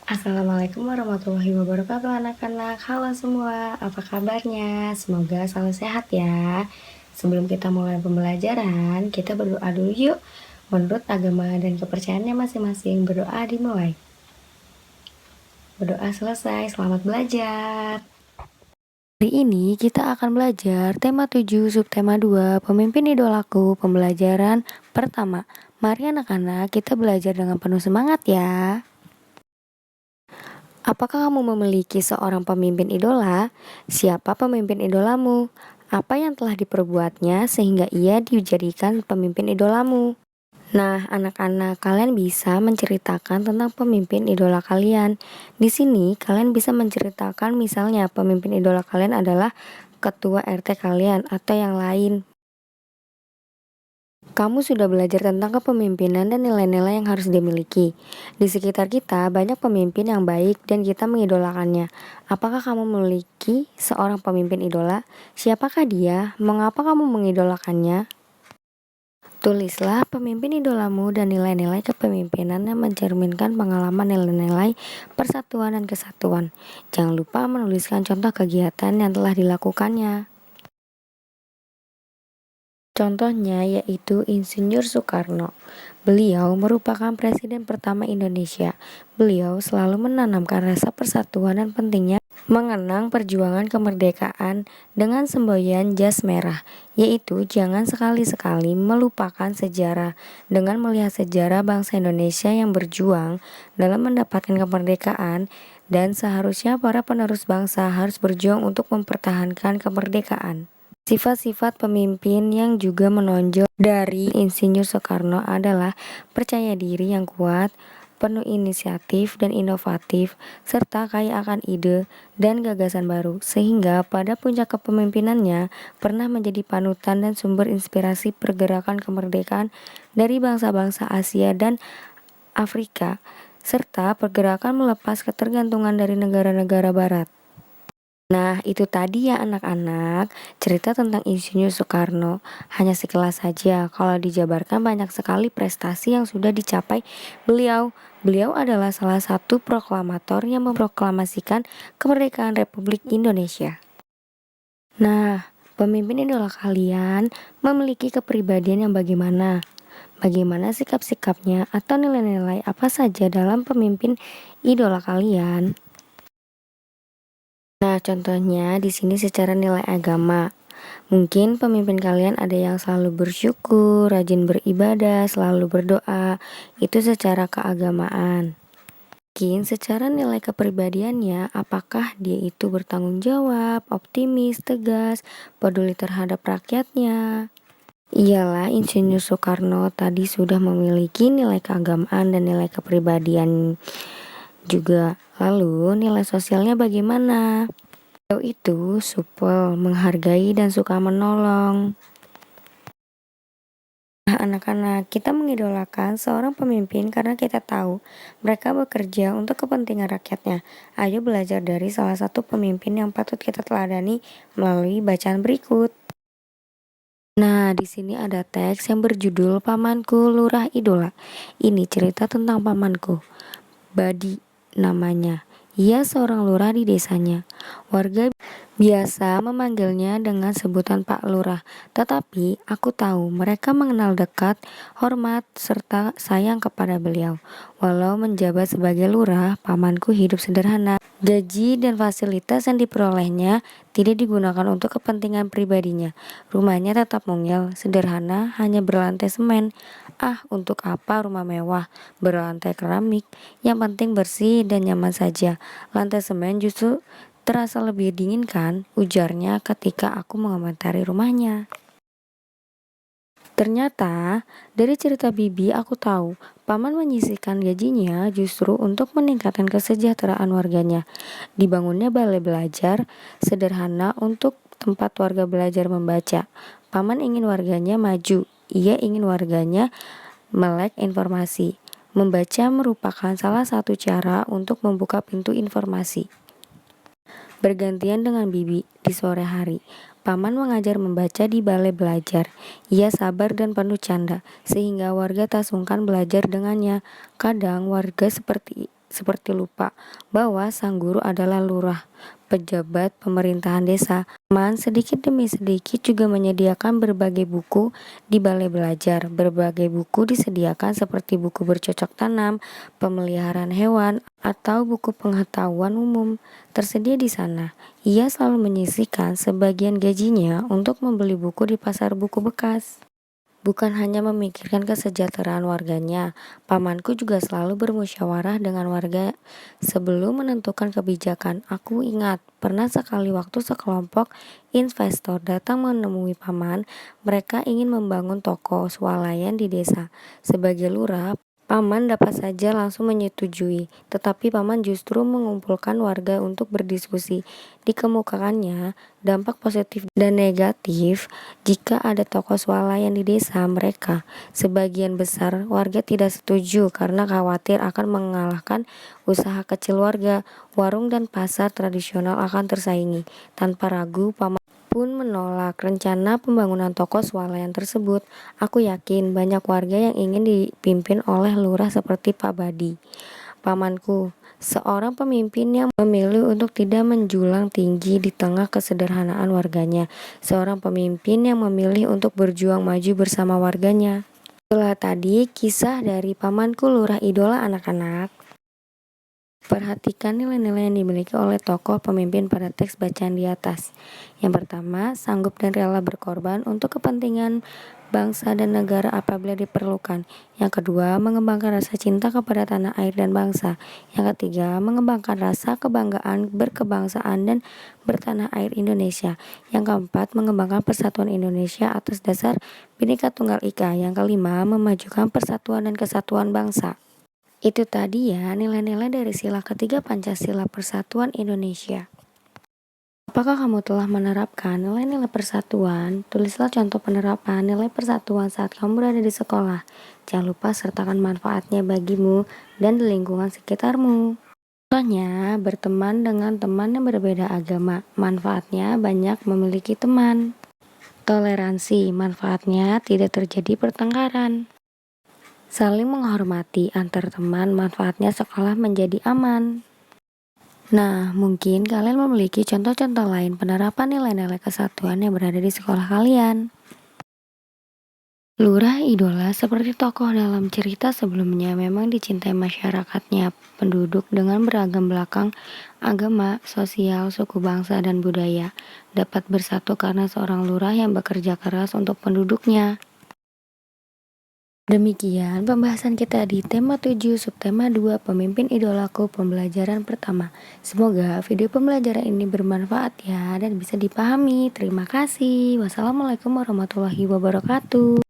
Assalamualaikum warahmatullahi wabarakatuh anak-anak. Halo semua, apa kabarnya? Semoga selalu sehat ya. Sebelum kita mulai pembelajaran, kita berdoa dulu yuk. Menurut agama dan kepercayaannya masing-masing, berdoa dimulai. Berdoa selesai, selamat belajar. Hari ini kita akan belajar tema 7 subtema 2 pemimpin idolaku pembelajaran pertama. Mari anak-anak kita belajar dengan penuh semangat ya. Apakah kamu memiliki seorang pemimpin idola? Siapa pemimpin idolamu? Apa yang telah diperbuatnya sehingga ia dijadikan pemimpin idolamu? Nah, anak-anak, kalian bisa menceritakan tentang pemimpin idola kalian. Di sini, kalian bisa menceritakan misalnya pemimpin idola kalian adalah ketua RT kalian atau yang lain. Kamu sudah belajar tentang kepemimpinan dan nilai-nilai yang harus dimiliki. Di sekitar kita banyak pemimpin yang baik dan kita mengidolakannya. Apakah kamu memiliki seorang pemimpin idola? Siapakah dia? Mengapa kamu mengidolakannya? Tulislah pemimpin idolamu dan nilai-nilai kepemimpinan yang mencerminkan pengalaman nilai-nilai persatuan dan kesatuan. Jangan lupa menuliskan contoh kegiatan yang telah dilakukannya. Contohnya yaitu Insinyur Soekarno. Beliau merupakan presiden pertama Indonesia. Beliau selalu menanamkan rasa persatuan dan pentingnya mengenang perjuangan kemerdekaan dengan semboyan jas merah, yaitu jangan sekali-sekali melupakan sejarah. Dengan melihat sejarah bangsa Indonesia yang berjuang dalam mendapatkan kemerdekaan, dan seharusnya para penerus bangsa harus berjuang untuk mempertahankan kemerdekaan. Sifat-sifat pemimpin yang juga menonjol dari Insinyur Soekarno adalah percaya diri yang kuat, penuh inisiatif dan inovatif, serta kaya akan ide dan gagasan baru, sehingga pada puncak kepemimpinannya pernah menjadi panutan dan sumber inspirasi pergerakan kemerdekaan dari bangsa-bangsa Asia dan Afrika, serta pergerakan melepas ketergantungan dari negara-negara barat. Nah, itu tadi ya anak-anak, cerita tentang Insinyur Soekarno. Hanya sekilas saja, kalau dijabarkan banyak sekali prestasi yang sudah dicapai beliau. Beliau adalah salah satu proklamator yang memproklamasikan kemerdekaan Republik Indonesia. Nah, pemimpin idola kalian memiliki kepribadian yang bagaimana? Bagaimana sikap-sikapnya atau nilai-nilai apa saja dalam pemimpin idola kalian? Nah, contohnya di sini secara nilai agama. Mungkin pemimpin kalian ada yang selalu bersyukur, rajin beribadah, selalu berdoa. Itu secara keagamaan. Mungkin secara nilai kepribadiannya, apakah dia itu bertanggung jawab, optimis, tegas, peduli terhadap rakyatnya. Iyalah, Insinyur Soekarno tadi sudah memiliki nilai keagamaan dan nilai kepribadian juga. Lalu nilai sosialnya bagaimana? Beliau itu supel, menghargai dan suka menolong. Nah, anak-anak, kita mengidolakan seorang pemimpin karena kita tahu mereka bekerja untuk kepentingan rakyatnya. Ayo belajar dari salah satu pemimpin yang patut kita teladani melalui bacaan berikut. Nah, di sini ada teks yang berjudul Pamanku Lurah Idola. Ini cerita tentang pamanku. Badi namanya. Ia seorang lurah di desanya. Warga biasa memanggilnya dengan sebutan Pak Lurah, tetapi aku tahu mereka mengenal dekat, hormat, serta sayang kepada beliau. Walau menjabat sebagai lurah, pamanku hidup sederhana. Gaji dan fasilitas yang diperolehnya tidak digunakan untuk kepentingan pribadinya. Rumahnya tetap mungil, sederhana, hanya berlantai semen. Ah, untuk apa rumah mewah, berlantai keramik? Yang penting bersih dan nyaman saja. Lantai semen justru terasa lebih dingin kan, ujarnya ketika aku mengomentari rumahnya. Ternyata, dari cerita Bibi aku tahu, paman menyisihkan gajinya justru untuk meningkatkan kesejahteraan warganya. Dibangunnya balai belajar sederhana untuk tempat warga belajar membaca. Paman ingin warganya maju, ia ingin warganya melek informasi. Membaca merupakan salah satu cara untuk membuka pintu informasi. Bergantian dengan Bibi di sore hari, paman mengajar membaca di balai belajar. Ia sabar dan penuh canda, sehingga warga tak sungkan belajar dengannya. Kadang warga seperti seperti lupa bahwa sang guru adalah lurah, pejabat pemerintahan desa. Paman sedikit demi sedikit juga menyediakan berbagai buku di balai belajar. Berbagai buku disediakan seperti buku bercocok tanam, pemeliharaan hewan, atau buku pengetahuan umum tersedia di sana. Ia selalu menyisihkan sebagian gajinya untuk membeli buku di pasar buku bekas. Bukan hanya memikirkan kesejahteraan warganya, pamanku juga selalu bermusyawarah dengan warga sebelum menentukan kebijakan. Aku ingat, pernah sekali waktu sekelompok investor datang menemui paman, mereka ingin membangun toko swalayan di desa. Sebagai lurah, paman dapat saja langsung menyetujui, tetapi paman justru mengumpulkan warga untuk berdiskusi. Dikemukakannya dampak positif dan negatif jika ada toko swalayan di desa mereka. Sebagian besar warga tidak setuju karena khawatir akan mengalahkan usaha kecil warga. Warung dan pasar tradisional akan tersaingi. Tanpa ragu, paman pun menolak rencana pembangunan toko swalayan tersebut. Aku yakin banyak warga yang ingin dipimpin oleh lurah seperti Pak Badi, pamanku, seorang pemimpin yang memilih untuk tidak menjulang tinggi di tengah kesederhanaan warganya, seorang pemimpin yang memilih untuk berjuang maju bersama warganya. Itulah tadi kisah dari pamanku lurah idola anak-anak. Perhatikan nilai-nilai yang dimiliki oleh tokoh pemimpin pada teks bacaan di atas. Yang pertama, sanggup dan rela berkorban untuk kepentingan bangsa dan negara apabila diperlukan. Yang kedua, mengembangkan rasa cinta kepada tanah air dan bangsa. Yang ketiga, mengembangkan rasa kebanggaan berkebangsaan dan bertanah air Indonesia. Yang keempat, mengembangkan persatuan Indonesia atas dasar Bhinneka Tunggal Ika. Yang kelima, memajukan persatuan dan kesatuan bangsa. Itu tadi ya nilai-nilai dari sila ketiga Pancasila Persatuan Indonesia. Apakah kamu telah menerapkan nilai-nilai persatuan? Tulislah contoh penerapan nilai persatuan saat kamu berada di sekolah. Jangan lupa sertakan manfaatnya bagimu dan di lingkungan sekitarmu. Contohnya, berteman dengan teman yang berbeda agama. Manfaatnya banyak memiliki teman. Toleransi, manfaatnya tidak terjadi pertengkaran. Saling menghormati antar teman, manfaatnya sekolah menjadi aman. Nah, mungkin kalian memiliki contoh-contoh lain penerapan nilai-nilai kesatuan yang berada di sekolah kalian. Lurah idola seperti tokoh dalam cerita sebelumnya memang dicintai masyarakatnya, penduduk dengan beragam belakang, agama, sosial, suku bangsa, dan budaya dapat bersatu karena seorang lurah yang bekerja keras untuk penduduknya. Demikian pembahasan kita di tema 7 subtema 2 pemimpin idolaku pembelajaran pertama. Semoga video pembelajaran ini bermanfaat ya dan bisa dipahami. Terima kasih. Wassalamualaikum warahmatullahi wabarakatuh.